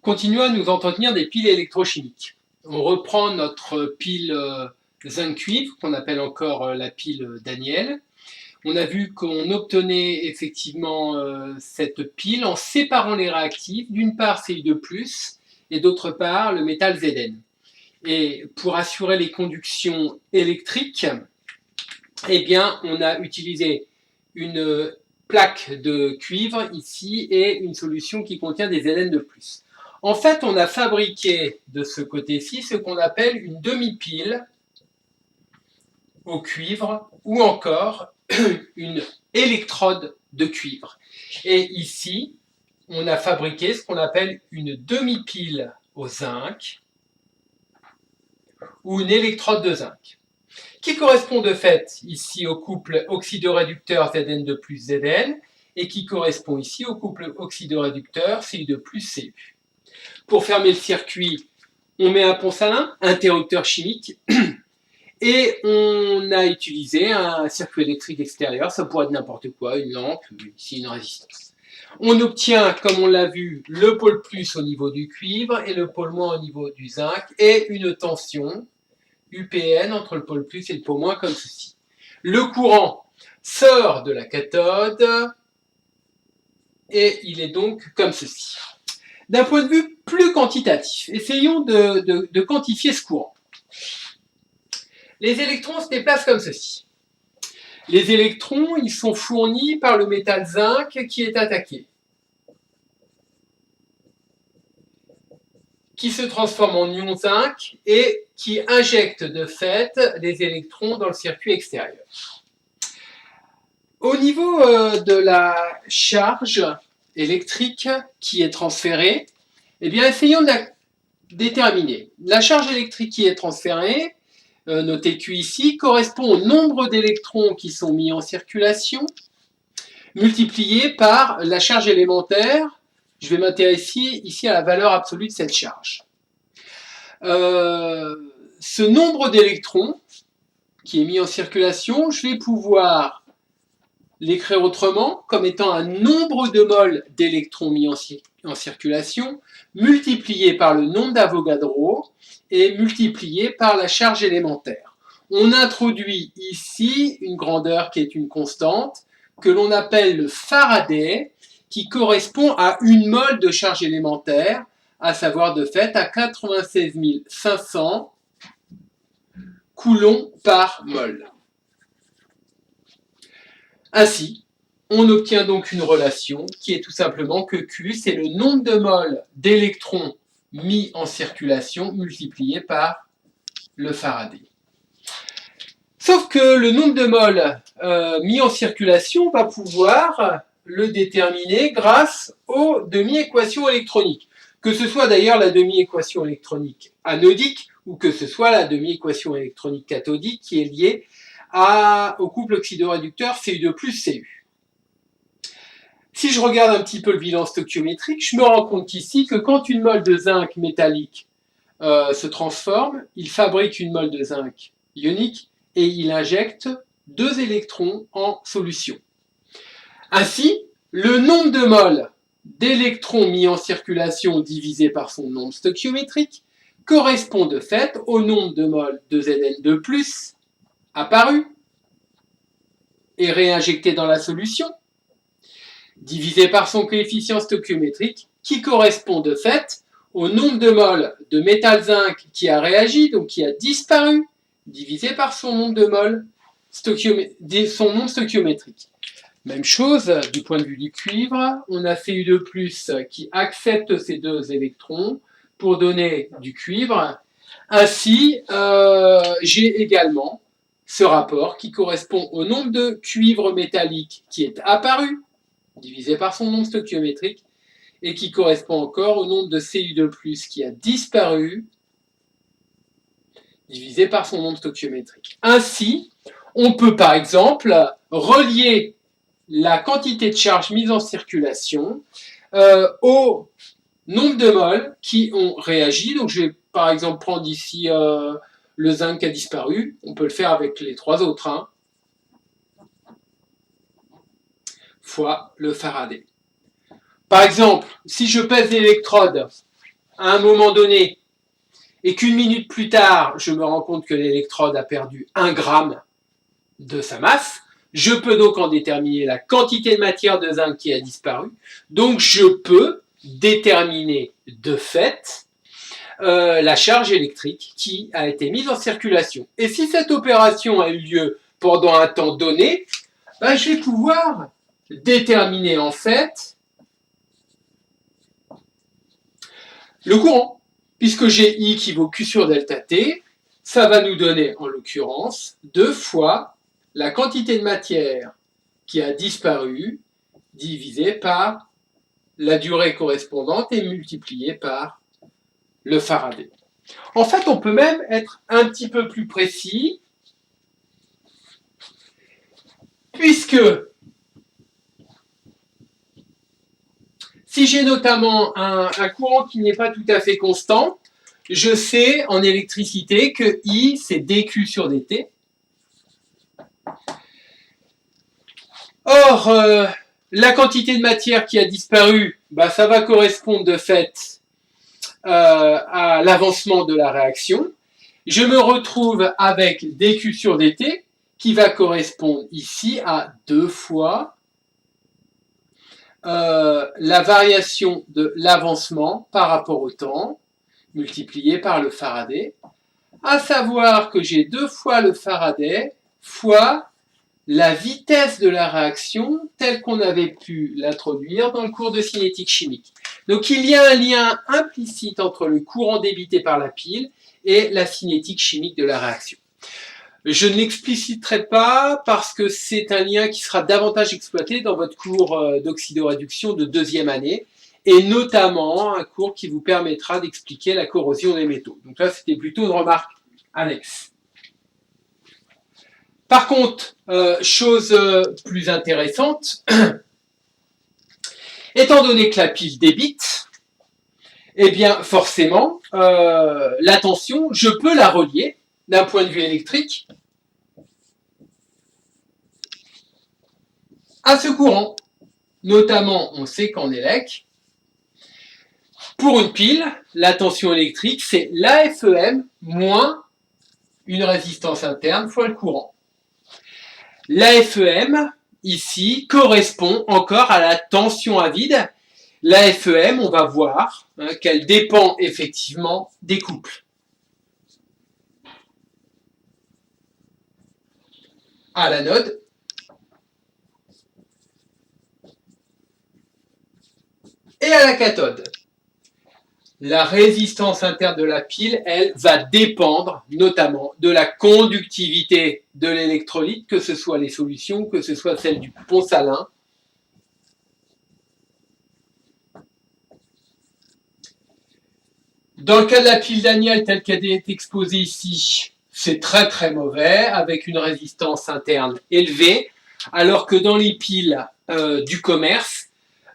continuons à nous entretenir des piles électrochimiques. On reprend notre pile zinc-cuivre, qu'on appelle encore la pile Daniel. On a vu qu'on obtenait effectivement cette pile en séparant les réactifs, d'une part Ci2+, et d'autre part le métal Zn. Et pour assurer les conductions électriques, eh bien, on a utilisé une plaque de cuivre ici et une solution qui contient des Zn de plus. En fait, on a fabriqué de ce côté-ci ce qu'on appelle une demi-pile au cuivre ou encore une électrode de cuivre. Et ici, on a fabriqué ce qu'on appelle une demi-pile au zinc ou une électrode de zinc, qui correspond de fait ici au couple oxydoréducteur Zn de plus Zn et qui correspond ici au couple oxydoréducteur Ci de plus Cu. Pour fermer le circuit, on met un pont salin, interrupteur chimique, et on a utilisé un circuit électrique extérieur, ça pourrait être n'importe quoi, une lampe, ici une résistance. On obtient, comme on l'a vu, le pôle plus au niveau du cuivre et le pôle moins au niveau du zinc, et une tension UPN entre le pôle plus et le pôle moins comme ceci. Le courant sort de la cathode et il est donc comme ceci. D'un point de vue plus quantitatif, essayons de quantifier ce courant. Les électrons se déplacent comme ceci. Les électrons, ils sont fournis par le métal zinc qui est attaqué, qui se transforme en ion zinc et qui injecte de fait les électrons dans le circuit extérieur. Au niveau de la charge électrique qui est transférée, eh bien, essayons de la déterminer. La charge électrique qui est transférée, notez Q ici, correspond au nombre d'électrons qui sont mis en circulation, multiplié par la charge élémentaire. Je vais m'intéresser ici à la valeur absolue de cette charge. Ce nombre d'électrons qui est mis en circulation, je vais pouvoir l'écrire autrement, comme étant un nombre de moles d'électrons mis en circulation, multiplié par le nombre d'Avogadro et multiplié par la charge élémentaire. On introduit ici une grandeur qui est une constante, que l'on appelle le Faraday, qui correspond à une mole de charge élémentaire, à savoir de fait à 96 500 coulombs par mole. Ainsi, on obtient donc une relation qui est tout simplement que Q, c'est le nombre de moles d'électrons mis en circulation multiplié par le Faraday. Sauf que le nombre de moles mis en circulation, on va pouvoir le déterminer grâce aux demi-équations électroniques. Que ce soit d'ailleurs la demi-équation électronique anodique ou que ce soit la demi-équation électronique cathodique qui est liée au couple oxydoréducteur Cu2 plus Cu. Si je regarde un petit peu le bilan stoichiométrique, je me rends compte ici que quand une mole de zinc métallique se transforme, il fabrique une mole de zinc ionique et il injecte 2 électrons en solution. Ainsi, le nombre de moles d'électrons mis en circulation divisé par son nombre stoichiométrique correspond de fait au nombre de moles de Zn2+, apparu et réinjecté dans la solution, divisé par son coefficient stoichiométrique, qui correspond de fait au nombre de moles de métal zinc qui a réagi, donc qui a disparu, divisé par son nombre de moles, son nombre stoichiométrique. Même chose du point de vue du cuivre, on a Cu2+, qui accepte ces 2 électrons pour donner du cuivre. Ainsi, j'ai également ce rapport qui correspond au nombre de cuivre métallique qui est apparu, divisé par son nombre stoichiométrique, et qui correspond encore au nombre de Cu2+, qui a disparu, divisé par son nombre stoichiométrique. Ainsi, on peut par exemple relier la quantité de charge mise en circulation au nombre de moles qui ont réagi. Donc je vais par exemple prendre ici le zinc qui a disparu, on peut le faire avec les 3 autres, hein, fois le Faraday. Par exemple, si je pèse l'électrode à un moment donné, et qu'une minute plus tard, je me rends compte que l'électrode a perdu 1 gramme de sa masse, je peux donc en déterminer la quantité de matière de zinc qui a disparu. Donc je peux déterminer de fait la charge électrique qui a été mise en circulation. Et si cette opération a eu lieu pendant un temps donné, je vais pouvoir déterminer en fait le courant. Puisque j'ai I qui vaut Q sur delta T, ça va nous donner en l'occurrence 2 fois la quantité de matière qui a disparu divisé par la durée correspondante et multiplié par le Faraday. En fait, on peut même être un petit peu plus précis, puisque si j'ai notamment un courant qui n'est pas tout à fait constant, je sais en électricité que I, c'est dQ sur dt. Or, la quantité de matière qui a disparu, ça va correspondre de fait à l'avancement de la réaction. Je me retrouve avec dQ sur dt qui va correspondre ici à 2 fois la variation de l'avancement par rapport au temps multiplié par le Faraday, à savoir que j'ai 2 fois le Faraday fois la vitesse de la réaction telle qu'on avait pu l'introduire dans le cours de cinétique chimique. Donc il y a un lien implicite entre le courant débité par la pile et la cinétique chimique de la réaction. Je ne l'expliciterai pas parce que c'est un lien qui sera davantage exploité dans votre cours d'oxydoréduction de 2e année, et notamment un cours qui vous permettra d'expliquer la corrosion des métaux. Donc là, c'était plutôt une remarque annexe. Par contre, chose plus intéressante, étant donné que la pile débite, eh bien forcément, la tension, je peux la relier d'un point de vue électrique à ce courant. Notamment, on sait qu'en élec, pour une pile, la tension électrique, c'est l'AFEM moins une résistance interne fois le courant. L'AFEM, ici, correspond encore à la tension à vide. L'AFEM, on va voir qu'elle dépend effectivement des couples. À l'anode, et à la cathode. La résistance interne de la pile, elle, va dépendre notamment de la conductivité de l'électrolyte, que ce soit les solutions, que ce soit celle du pont salin. Dans le cas de la pile Daniel telle qu'elle est exposée ici, c'est très très mauvais, avec une résistance interne élevée, alors que dans les piles du commerce,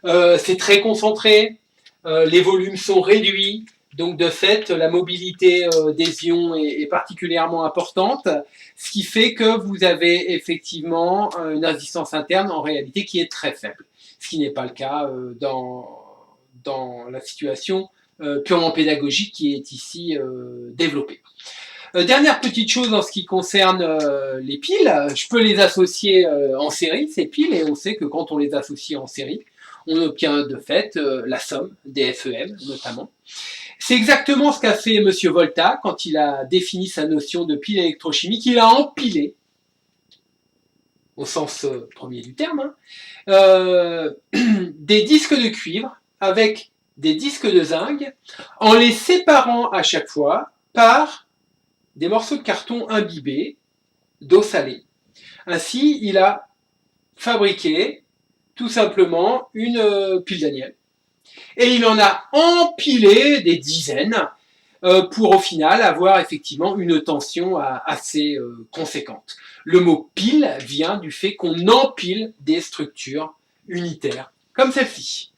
c'est très concentré, les volumes sont réduits, donc de fait la mobilité des ions est particulièrement importante, ce qui fait que vous avez effectivement une résistance interne en réalité qui est très faible, ce qui n'est pas le cas dans la situation purement pédagogique qui est ici développée. Dernière petite chose en ce qui concerne les piles, je peux les associer en série, ces piles, et on sait que quand on les associe en série, on obtient de fait la somme des FEM notamment. C'est exactement ce qu'a fait M. Volta quand il a défini sa notion de pile électrochimique. Il a empilé, au sens premier du terme, des disques de cuivre avec des disques de zinc en les séparant à chaque fois par des morceaux de carton imbibés d'eau salée. Ainsi, il a fabriqué tout simplement une pile Daniel. Et il en a empilé des dizaines pour au final avoir effectivement une tension assez conséquente. Le mot pile vient du fait qu'on empile des structures unitaires comme celle-ci.